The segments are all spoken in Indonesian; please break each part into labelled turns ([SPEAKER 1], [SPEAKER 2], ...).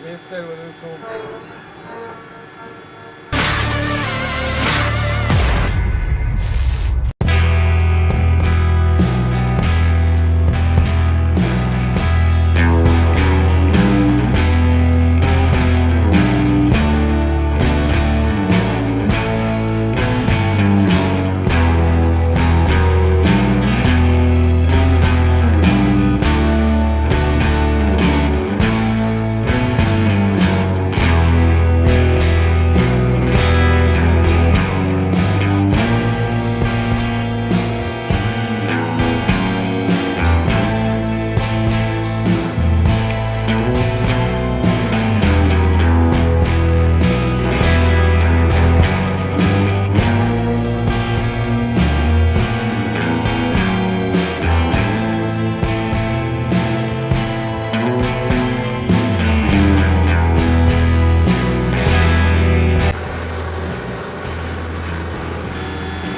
[SPEAKER 1] Esse era o barulho de som.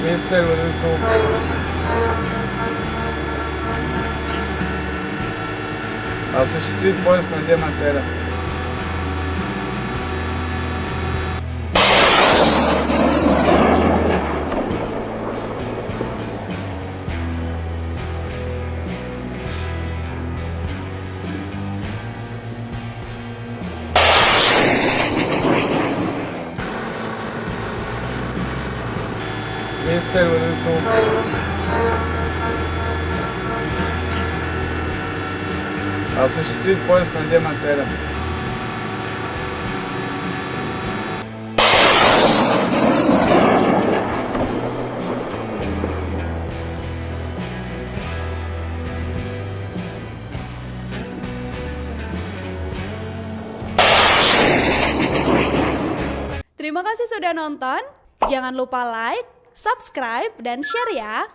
[SPEAKER 1] Esse era o barulho de som. Ha sostituito poi l'esplosione mazzera. Esse era o barulho de som. Ha sostituito poi l'esplosione mazzera.
[SPEAKER 2] Terima kasih sudah nonton. Jangan lupa like, subscribe, dan share ya.